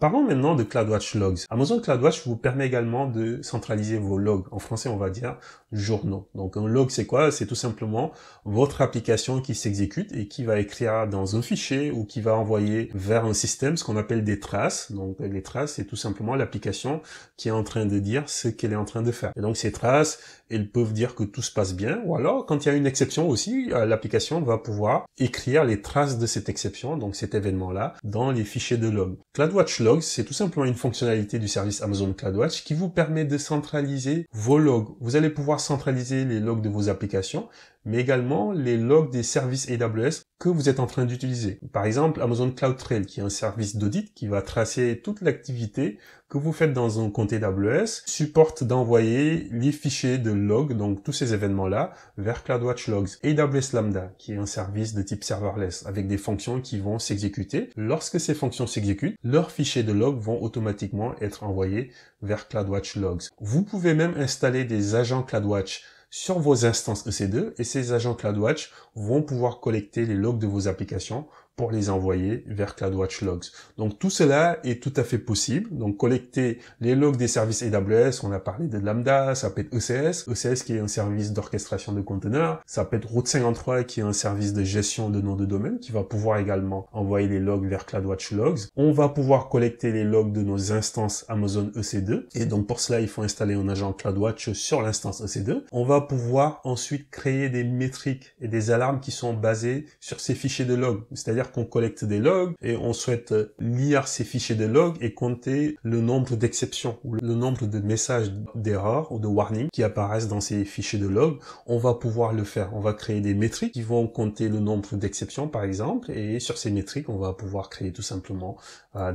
Parlons maintenant de CloudWatch Logs. Amazon CloudWatch vous permet également de centraliser vos logs. En français, on va dire journaux. Donc un log, c'est quoi? C'est tout simplement votre application qui s'exécute et qui va écrire dans un fichier ou qui va envoyer vers un système ce qu'on appelle des traces. Donc les traces, c'est tout simplement l'application qui est en train de dire ce qu'elle est en train de faire. Et donc ces traces, elles peuvent dire que tout se passe bien, ou alors quand il y a une exception aussi, l'application va pouvoir écrire les traces de cette exception, donc cet événement-là, dans les fichiers de log. CloudWatch Logs, c'est tout simplement une fonctionnalité du service Amazon CloudWatch qui vous permet de centraliser vos logs. Vous allez pouvoir centraliser les logs de vos applications, mais également les logs des services AWS que vous êtes en train d'utiliser. Par exemple, Amazon CloudTrail, qui est un service d'audit qui va tracer toute l'activité que vous faites dans un compte AWS, supporte d'envoyer les fichiers de log, donc tous ces événements-là, vers CloudWatch Logs. AWS Lambda, qui est un service de type serverless, avec des fonctions qui vont s'exécuter. Lorsque ces fonctions s'exécutent, leurs fichiers de log vont automatiquement être envoyés vers CloudWatch Logs. Vous pouvez même installer des agents CloudWatch sur vos instances EC2 et ces agents CloudWatch vont pouvoir collecter les logs de vos applications pour les envoyer vers CloudWatch Logs. Donc tout cela est tout à fait possible. Donc collecter les logs des services AWS, on a parlé de Lambda, ça peut être ECS, ECS qui est un service d'orchestration de conteneurs, ça peut être Route 53 qui est un service de gestion de noms de domaine qui va pouvoir également envoyer les logs vers CloudWatch Logs. On va pouvoir collecter les logs de nos instances Amazon EC2 et donc pour cela il faut installer un agent CloudWatch sur l'instance EC2. On va pouvoir ensuite créer des métriques et des alarmes qui sont basées sur ces fichiers de logs, c'est-à-dire qu'on collecte des logs et on souhaite lire ces fichiers de logs et compter le nombre d'exceptions ou le nombre de messages d'erreur ou de warning qui apparaissent dans ces fichiers de logs. On va pouvoir le faire. On va créer des métriques qui vont compter le nombre d'exceptions par exemple et sur ces métriques, on va pouvoir créer tout simplement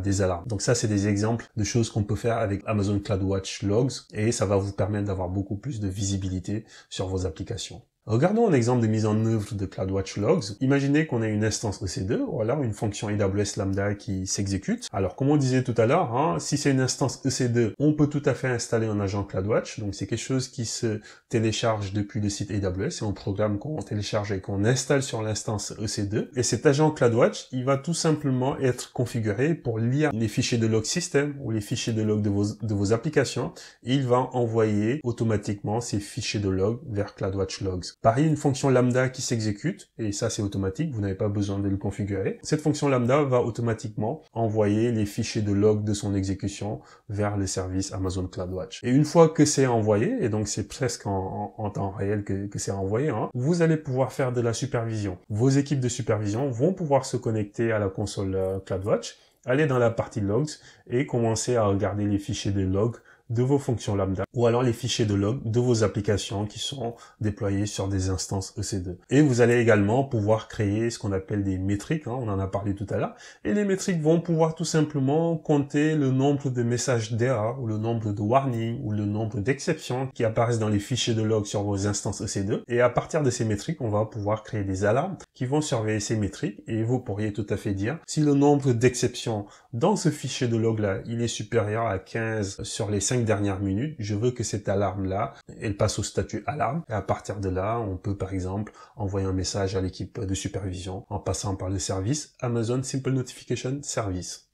des alarmes. Donc ça, c'est des exemples de choses qu'on peut faire avec Amazon CloudWatch Logs et ça va vous permettre d'avoir beaucoup plus de visibilité sur vos applications. Regardons un exemple de mise en œuvre de CloudWatch Logs. Imaginez qu'on ait une instance EC2 ou alors une fonction AWS Lambda qui s'exécute. Alors, comme on disait tout à l'heure, si c'est une instance EC2, on peut tout à fait installer un agent CloudWatch. Donc, c'est quelque chose qui se télécharge depuis le site AWS. C'est un programme qu'on télécharge et qu'on installe sur l'instance EC2. Et cet agent CloudWatch, il va tout simplement être configuré pour lire les fichiers de log system ou les fichiers de log de vos applications. Et il va envoyer automatiquement ces fichiers de log vers CloudWatch Logs. Pareil, une fonction lambda qui s'exécute, et ça c'est automatique, vous n'avez pas besoin de le configurer. Cette fonction lambda va automatiquement envoyer les fichiers de log de son exécution vers le service Amazon CloudWatch. Et une fois que c'est envoyé, et donc c'est presque en temps réel que c'est envoyé, vous allez pouvoir faire de la supervision. Vos équipes de supervision vont pouvoir se connecter à la console CloudWatch, aller dans la partie logs et commencer à regarder les fichiers de log de vos fonctions lambda ou alors les fichiers de log de vos applications qui sont déployés sur des instances EC2. Et vous allez également pouvoir créer ce qu'on appelle des métriques, on en a parlé tout à l'heure, et les métriques vont pouvoir tout simplement compter le nombre de messages d'erreur ou le nombre de warnings ou le nombre d'exceptions qui apparaissent dans les fichiers de log sur vos instances EC2. Et à partir de ces métriques, on va pouvoir créer des alarmes qui vont surveiller ces métriques et vous pourriez tout à fait dire si le nombre d'exceptions dans ce fichier de log là, il est supérieur à 15 sur les 5 dernières minutes, je veux que cette alarme-là, elle passe au statut alarme. Et à partir de là, on peut par exemple envoyer un message à l'équipe de supervision en passant par le service Amazon Simple Notification Service.